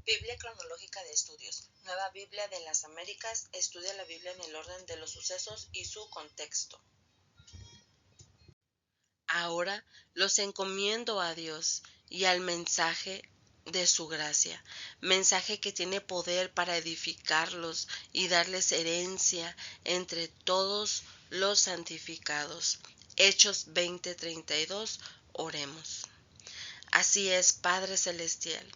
Biblia cronológica de estudios. Nueva Biblia de las Américas estudia la Biblia en el orden de los sucesos y su contexto. Ahora los encomiendo a Dios y al mensaje de su gracia, mensaje que tiene poder para edificarlos y darles herencia entre todos los santificados. Hechos 20:32. Oremos. Así es, Padre Celestial,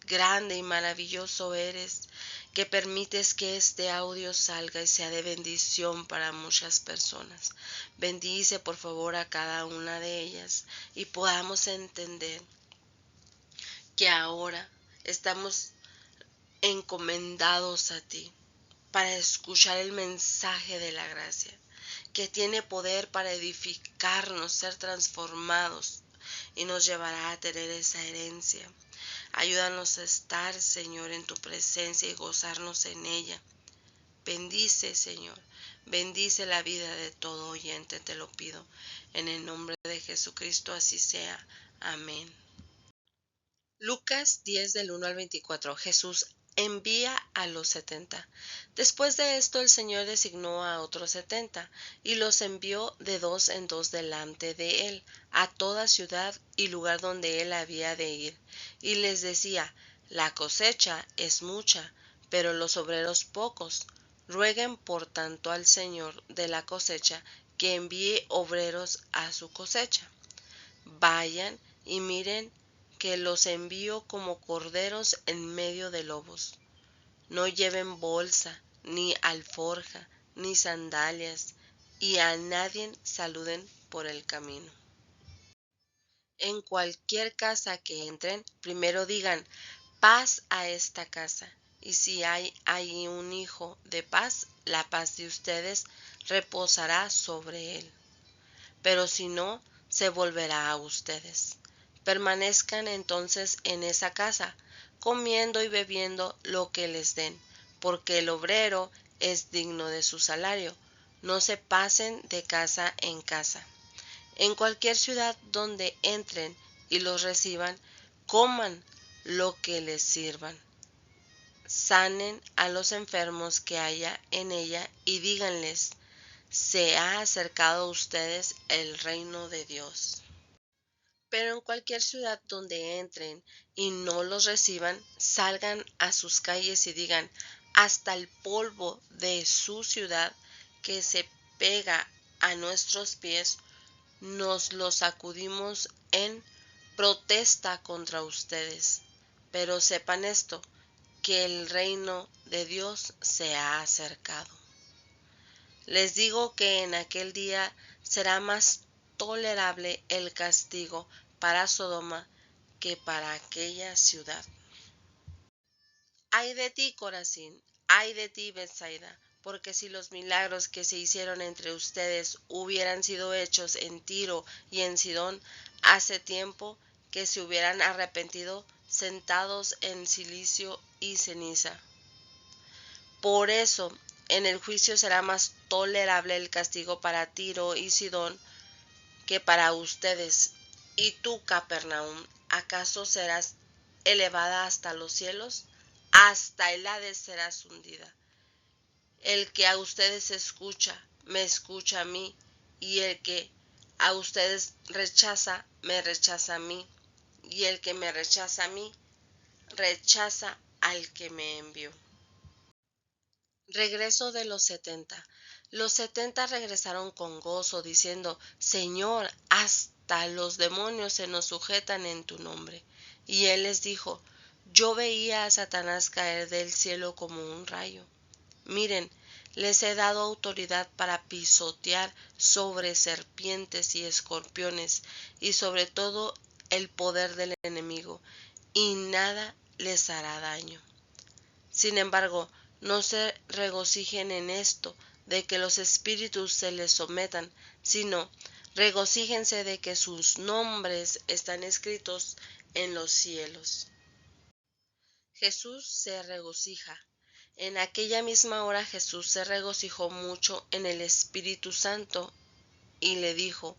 grande y maravilloso eres, que permites que este audio salga y sea de bendición para muchas personas. Bendice por favor a cada una de ellas y podamos entender que ahora estamos encomendados a ti para escuchar el mensaje de la gracia, que tiene poder para edificarnos, ser transformados y nos llevará a tener esa herencia. Ayúdanos a estar, Señor, en tu presencia y gozarnos en ella. Bendice, Señor, bendice la vida de todo oyente, te lo pido. En el nombre de Jesucristo así sea. Amén. Lucas 10 del 1 al 24. Jesús envía a los 70. Después de esto el Señor designó a otros 70 y los envió de dos en dos delante de él a toda ciudad y lugar donde él había de ir. Y les decía: la cosecha es mucha, pero los obreros pocos. Rueguen por tanto al Señor de la cosecha que envíe obreros a su cosecha. Vayan y miren que los envío como corderos en medio de lobos. No lleven bolsa, ni alforja, ni sandalias, y a nadie saluden por el camino. En cualquier casa que entren, primero digan: paz a esta casa. Y si hay ahí un hijo de paz, la paz de ustedes reposará sobre él. Pero si no, se volverá a ustedes. Permanezcan entonces en esa casa, comiendo y bebiendo lo que les den, porque el obrero es digno de su salario. No se pasen de casa en casa. En cualquier ciudad donde entren y los reciban, coman lo que les sirvan. Sanen a los enfermos que haya en ella y díganles: se ha acercado a ustedes el reino de Dios. Pero en cualquier ciudad donde entren y no los reciban, salgan a sus calles y digan: hasta el polvo de su ciudad que se pega a nuestros pies, nos lo sacudimos en protesta contra ustedes. Pero sepan esto, que el reino de Dios se ha acercado. Les digo que en aquel día será más tolerable el castigo para Sodoma que para aquella ciudad. Ay de ti, Corazín, ay de ti, Betsaida, porque si los milagros que se hicieron entre ustedes hubieran sido hechos en Tiro y en Sidón, hace tiempo que se hubieran arrepentido, sentados en cilicio y ceniza. Por eso, en el juicio será más tolerable el castigo para Tiro y Sidón que para ustedes. ¿Y tú, Capernaum, acaso serás elevada hasta los cielos? Hasta el Hades serás hundida. El que a ustedes escucha, me escucha a mí, y el que a ustedes rechaza, me rechaza a mí, y el que me rechaza a mí, rechaza al que me envió. Regreso de los 70. Los 70 regresaron con gozo, diciendo: Señor, hasta los demonios se nos sujetan en tu nombre. Y él les dijo: yo veía a Satanás caer del cielo como un rayo. Miren, les he dado autoridad para pisotear sobre serpientes y escorpiones, y sobre todo el poder del enemigo, y nada les hará daño. Sin embargo, no se regocijen en esto de que los espíritus se les sometan, sino regocíjense de que sus nombres están escritos en los cielos. Jesús se regocija. En aquella misma hora Jesús se regocijó mucho en el Espíritu Santo y le dijo: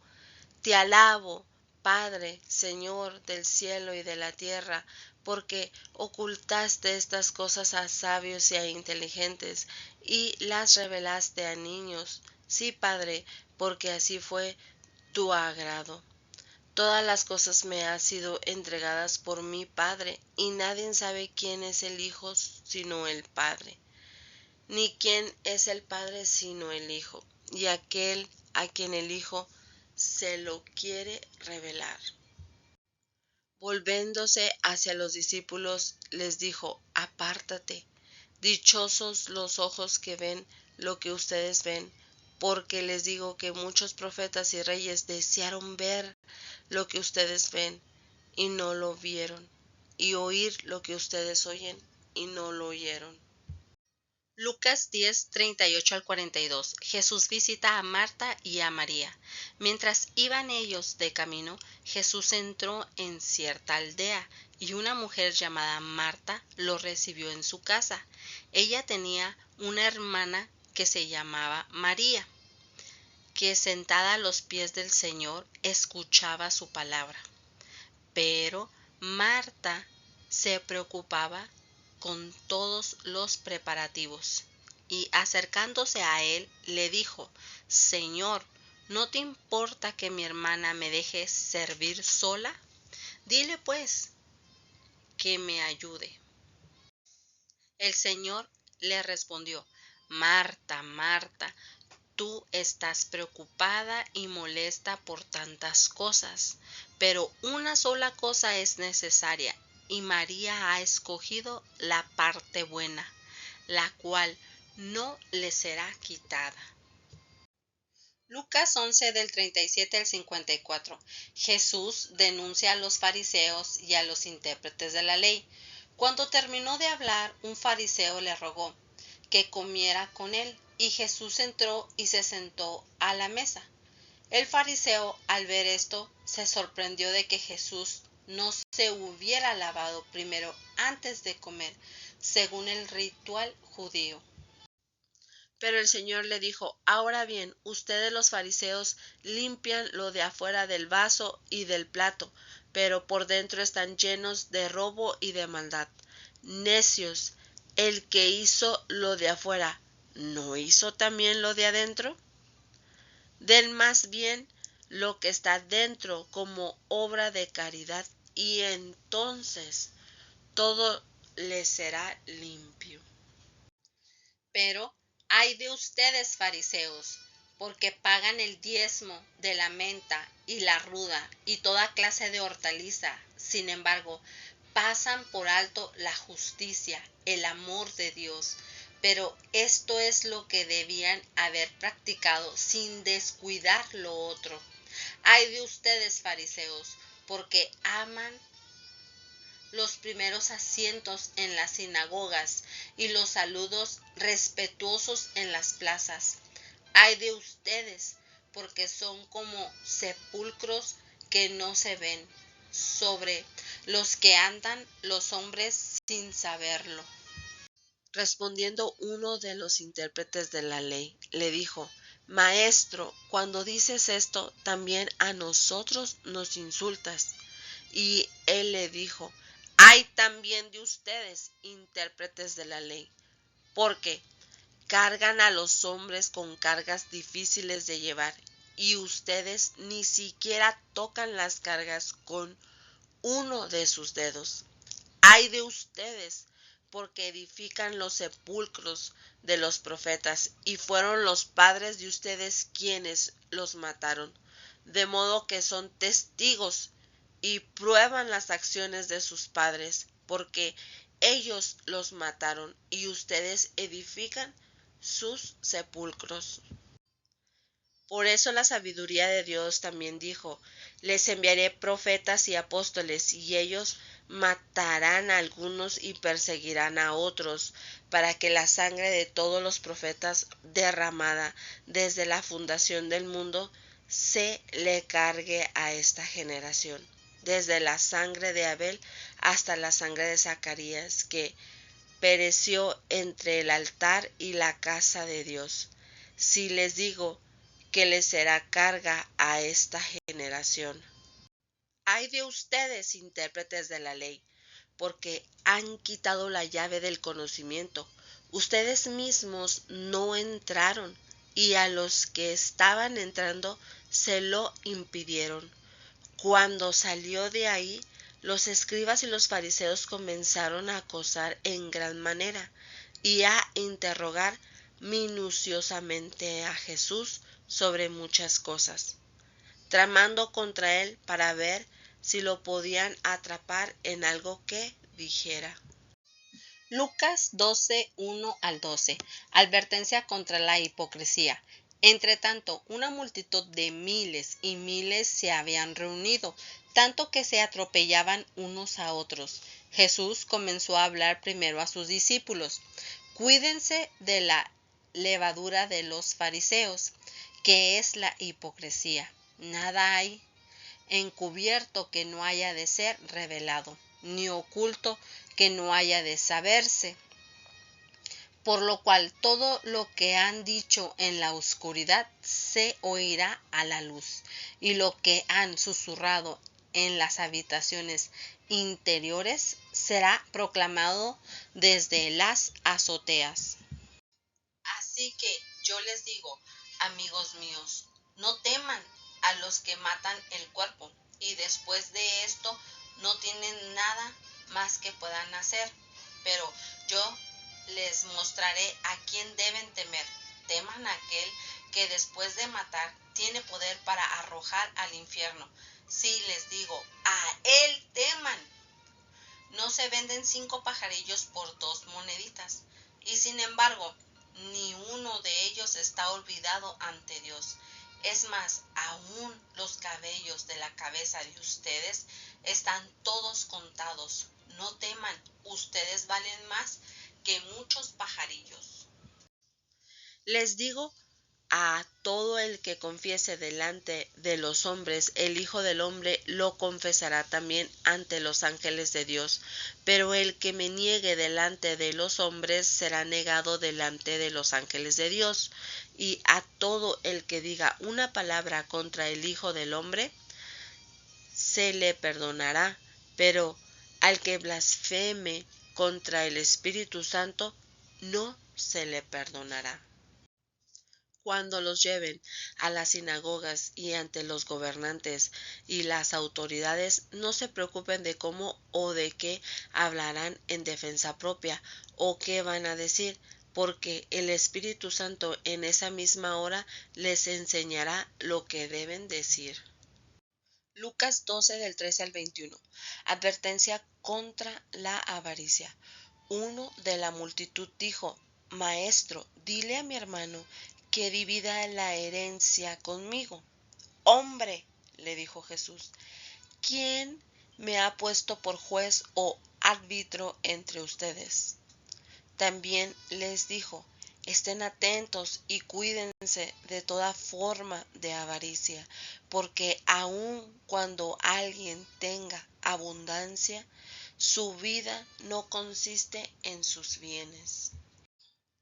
te alabo, Padre, Señor del cielo y de la tierra, porque ocultaste estas cosas a sabios y a inteligentes, y las revelaste a niños. Sí, Padre, porque así fue tu agrado. Todas las cosas me han sido entregadas por mi Padre, y nadie sabe quién es el Hijo sino el Padre, ni quién es el Padre sino el Hijo, y aquel a quien el Hijo se lo quiere revelar. Volviéndose hacia los discípulos, les dijo: Apártate, dichosos los ojos que ven lo que ustedes ven, porque les digo que muchos profetas y reyes desearon ver lo que ustedes ven y no lo vieron, y oír lo que ustedes oyen y no lo oyeron. Lucas 10, 38 al 42. Jesús visita a Marta y a María. Mientras iban ellos de camino, Jesús entró en cierta aldea y una mujer llamada Marta lo recibió en su casa. Ella tenía una hermana que se llamaba María, que sentada a los pies del Señor escuchaba su palabra. Pero Marta se preocupaba con todos los preparativos y acercándose a él le dijo: Señor, ¿no te importa que mi hermana me deje servir sola? Dile pues que me ayude. El Señor le respondió: Marta, Marta, tú estás preocupada y molesta por tantas cosas, pero una sola cosa es necesaria, y María ha escogido la parte buena, la cual no le será quitada. Lucas 11 del 37 al 54. Jesús denuncia a los fariseos y a los intérpretes de la ley. Cuando terminó de hablar, un fariseo le rogó que comiera con él, y Jesús entró y se sentó a la mesa. El fariseo, al ver esto, se sorprendió de que Jesús no se hubiera lavado primero antes de comer, según el ritual judío. Pero el Señor le dijo: Ahora bien, ustedes los fariseos limpian lo de afuera del vaso y del plato, pero por dentro están llenos de robo y de maldad. Necios, el que hizo lo de afuera, ¿no hizo también lo de adentro? Den más bien lo que está dentro como obra de caridad, y entonces todo les será limpio. Pero ay de ustedes, fariseos, porque pagan el diezmo de la menta y la ruda y toda clase de hortaliza. Sin embargo, pasan por alto la justicia, el amor de Dios. Pero esto es lo que debían haber practicado sin descuidar lo otro. Ay de ustedes, fariseos, porque aman los primeros asientos en las sinagogas y los saludos respetuosos en las plazas. Ay de ustedes, porque son como sepulcros que no se ven, sobre los que andan los hombres sin saberlo. Respondiendo uno de los intérpretes de la ley, le dijo: Maestro, cuando dices esto, también a nosotros nos insultas. Y él le dijo: Hay también de ustedes, intérpretes de la ley, porque cargan a los hombres con cargas difíciles de llevar, y ustedes ni siquiera tocan las cargas con uno de sus dedos. Ay de ustedes, porque edifican los sepulcros de los profetas, y fueron los padres de ustedes quienes los mataron, de modo que son testigos y prueban las acciones de sus padres, porque ellos los mataron y ustedes edifican sus sepulcros. Por eso la sabiduría de Dios también dijo: les enviaré profetas y apóstoles, y ellos matarán a algunos y perseguirán a otros, para que la sangre de todos los profetas derramada desde la fundación del mundo se le cargue a esta generación, desde la sangre de Abel hasta la sangre de Zacarías, que pereció entre el altar y la casa de Dios. Si les digo que les será carga a esta generación. Ay de ustedes, intérpretes de la ley, porque han quitado la llave del conocimiento. Ustedes mismos no entraron, y a los que estaban entrando se lo impidieron. Cuando salió de ahí, los escribas y los fariseos comenzaron a acosar en gran manera y a interrogar minuciosamente a Jesús sobre muchas cosas, tramando contra él para ver si lo podían atrapar en algo que dijera. Lucas 12, 1 al 12. Advertencia contra la hipocresía. Entretanto, una multitud de miles y miles se habían reunido, tanto que se atropellaban unos a otros. Jesús comenzó a hablar primero a sus discípulos. Cuídense de la levadura de los fariseos, que es la hipocresía. Nada hay encubierto que no haya de ser revelado, ni oculto que no haya de saberse. Por lo cual todo lo que han dicho en la oscuridad se oirá a la luz, y lo que han susurrado en las habitaciones interiores será proclamado desde las azoteas. Así que yo les digo, amigos míos, no teman a los que matan el cuerpo, y después de esto no tienen nada más que puedan hacer. Pero yo les mostraré a quién deben temer. Teman a aquel que después de matar tiene poder para arrojar al infierno. Sí, les digo, a él teman. No se venden 5 pajarillos por 2 moneditas. Y sin embargo, ni uno de ellos está olvidado ante Dios. Es más, aún los cabellos de la cabeza de ustedes están todos contados. No teman, ustedes valen más que muchos pajarillos. Les digo, a todo el que confiese delante de los hombres, el Hijo del Hombre lo confesará también ante los ángeles de Dios. Pero el que me niegue delante de los hombres será negado delante de los ángeles de Dios. Y a todo el que diga una palabra contra el Hijo del Hombre, se le perdonará. Pero al que blasfeme contra el Espíritu Santo, no se le perdonará. Cuando los lleven a las sinagogas y ante los gobernantes y las autoridades, no se preocupen de cómo o de qué hablarán en defensa propia o qué van a decir, porque el Espíritu Santo en esa misma hora les enseñará lo que deben decir. Lucas 12 del 13 al 21. Advertencia contra la avaricia. Uno de la multitud dijo: Maestro, dile a mi hermano que divida la herencia conmigo. Hombre, le dijo Jesús, ¿quién me ha puesto por juez o árbitro entre ustedes? También les dijo: estén atentos y cuídense de toda forma de avaricia, porque aun cuando alguien tenga abundancia, su vida no consiste en sus bienes.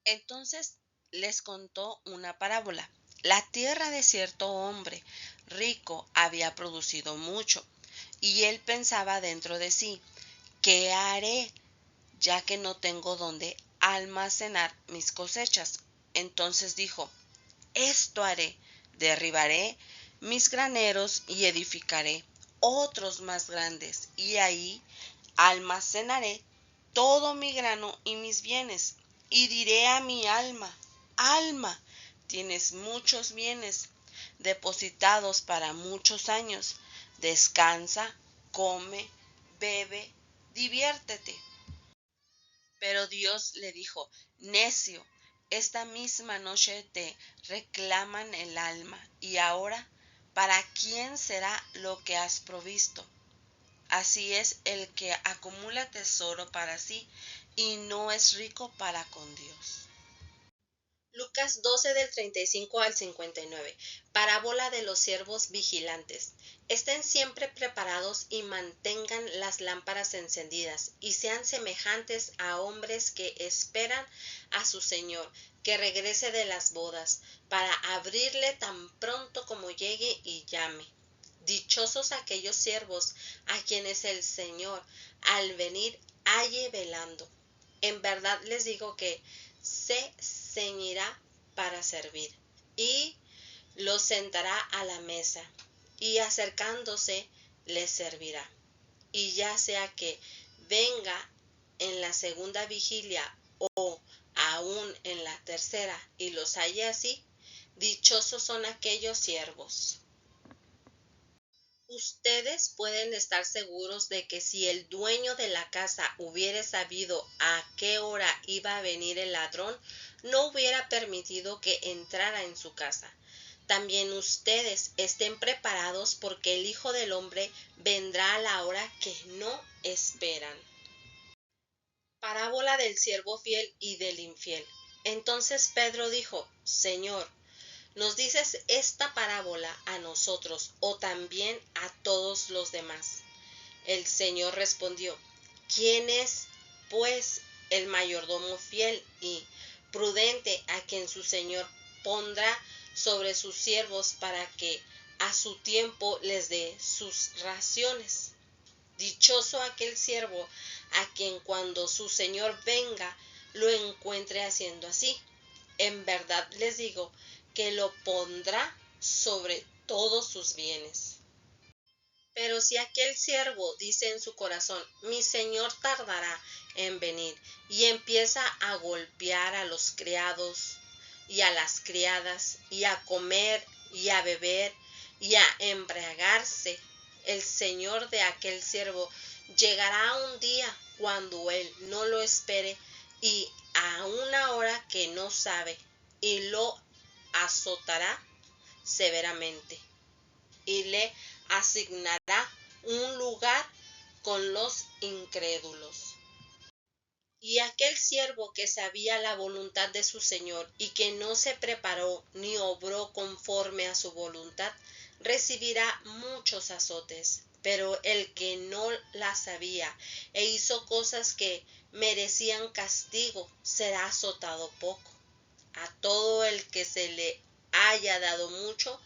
Entonces les contó una parábola. La tierra de cierto hombre rico había producido mucho, y él pensaba dentro de sí: ¿qué haré, ya que no tengo donde almacenar mis cosechas? Entonces dijo: esto haré, derribaré mis graneros y edificaré otros más grandes, y ahí almacenaré todo mi grano y mis bienes. Y diré a mi alma: alma, tienes muchos bienes depositados para muchos años. Descansa, come, bebe, diviértete. Pero Dios le dijo: necio, esta misma noche te reclaman el alma, y ahora, ¿para quién será lo que has provisto? Así es el que acumula tesoro para sí y no es rico para con Dios. Lucas 12 del 35 al 59. Parábola de los siervos vigilantes. Estén siempre preparados y mantengan las lámparas encendidas, y sean semejantes a hombres que esperan a su Señor, que regrese de las bodas, para abrirle tan pronto como llegue y llame. Dichosos aquellos siervos a quienes el Señor al venir halle velando. En verdad les digo que se ceñirá para servir y los sentará a la mesa y acercándose les servirá. Y ya sea que venga en la segunda vigilia o aún en la tercera y los halle así, dichosos son aquellos siervos. Ustedes pueden estar seguros de que si el dueño de la casa hubiera sabido a qué hora iba a venir el ladrón, no hubiera permitido que entrara en su casa. También ustedes estén preparados porque el Hijo del Hombre vendrá a la hora que no esperan. Parábola del siervo fiel y del infiel. Entonces Pedro dijo: Señor, ¿nos dices esta parábola a nosotros o también a todos los demás? El Señor respondió: ¿Quién es, pues, el mayordomo fiel y prudente a quien su Señor pondrá sobre sus siervos para que a su tiempo les dé sus raciones? Dichoso aquel siervo a quien cuando su Señor venga lo encuentre haciendo así. En verdad les digo que lo pondrá sobre todos sus bienes. Pero si aquel siervo dice en su corazón: mi señor tardará en venir, y empieza a golpear a los criados y a las criadas, y a comer y a beber y a embriagarse, el señor de aquel siervo llegará un día cuando él no lo espere y a una hora que no sabe, y lo azotará severamente y le asignará un lugar con los incrédulos. Y aquel siervo que sabía la voluntad de su señor y que no se preparó ni obró conforme a su voluntad, recibirá muchos azotes. Pero el que no la sabía e hizo cosas que merecían castigo, será azotado poco. A todo el que se le haya dado mucho,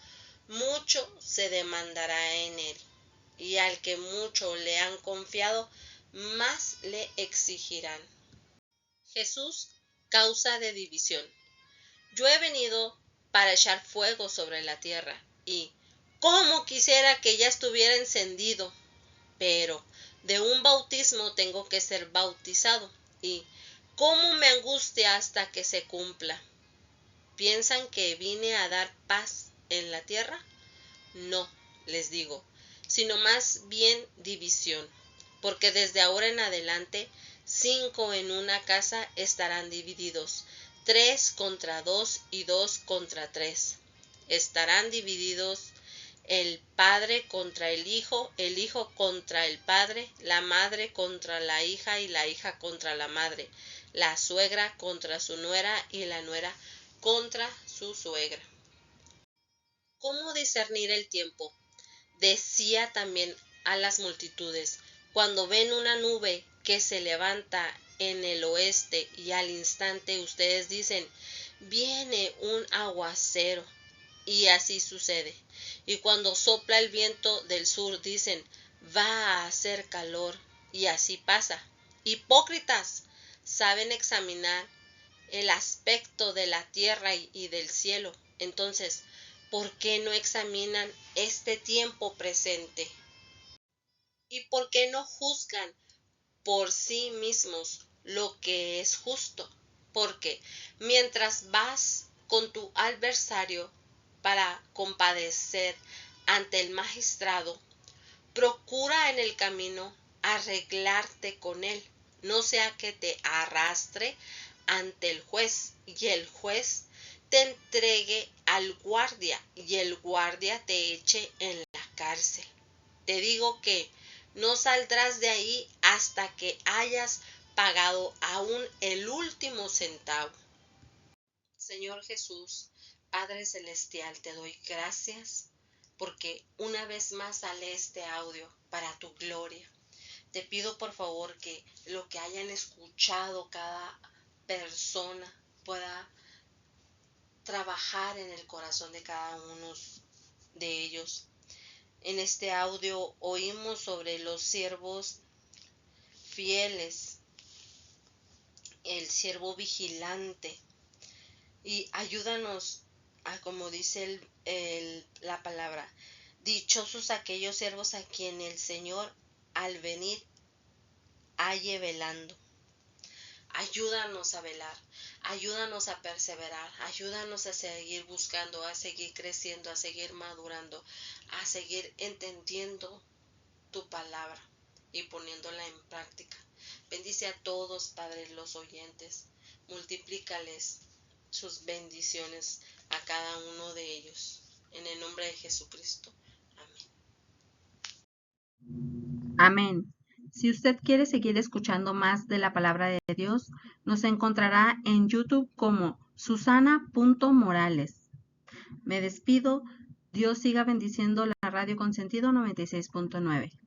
mucho se demandará en él, y al que mucho le han confiado, más le exigirán. Jesús, causa de división. Yo he venido para echar fuego sobre la tierra, y cómo quisiera que ya estuviera encendido, pero de un bautismo tengo que ser bautizado, y cómo me angustia hasta que se cumpla. ¿Piensan que vine a dar paz en la tierra? No, les digo, sino más bien división, porque desde ahora en adelante 5 en una casa estarán divididos, 3 contra 2 y 2 contra 3. Estarán divididos el padre contra el hijo contra el padre, la madre contra la hija y la hija contra la madre, la suegra contra su nuera y la nuera contra su suegra. ¿Cómo discernir el tiempo? Decía también a las multitudes: cuando ven una nube que se levanta en el oeste y al instante ustedes dicen: viene un aguacero, y así sucede. Y cuando sopla el viento del sur dicen: va a hacer calor, y así pasa. Hipócritas, saben examinar el aspecto de la tierra y del cielo. Entonces, ¿por qué no examinan este tiempo presente? ¿Y por qué no juzgan por sí mismos lo que es justo? Porque mientras vas con tu adversario para compadecer ante el magistrado, procura en el camino arreglarte con él, no sea que te arrastre ante el juez y el juez te entregue al guardia y el guardia te eche en la cárcel. Te digo que no saldrás de ahí hasta que hayas pagado aún el último centavo. Señor Jesús, Padre Celestial, te doy gracias porque una vez más sale este audio para tu gloria. Te pido por favor que lo que hayan escuchado cada persona pueda trabajar en el corazón de cada uno de ellos. En este audio oímos sobre los siervos fieles, el siervo vigilante, y ayúdanos a, como dice la palabra, dichosos aquellos siervos a quien el Señor al venir halle velando. Ayúdanos a velar, ayúdanos a perseverar, ayúdanos a seguir buscando, a seguir creciendo, a seguir madurando, a seguir entendiendo tu palabra y poniéndola en práctica. Bendice a todos, Padre, los oyentes. Multiplícales sus bendiciones a cada uno de ellos. En el nombre de Jesucristo. Amén. Amén. Si usted quiere seguir escuchando más de la palabra de Dios, nos encontrará en YouTube como Susana.Morales. Me despido. Dios siga bendiciendo la Radio Consentido 96.9.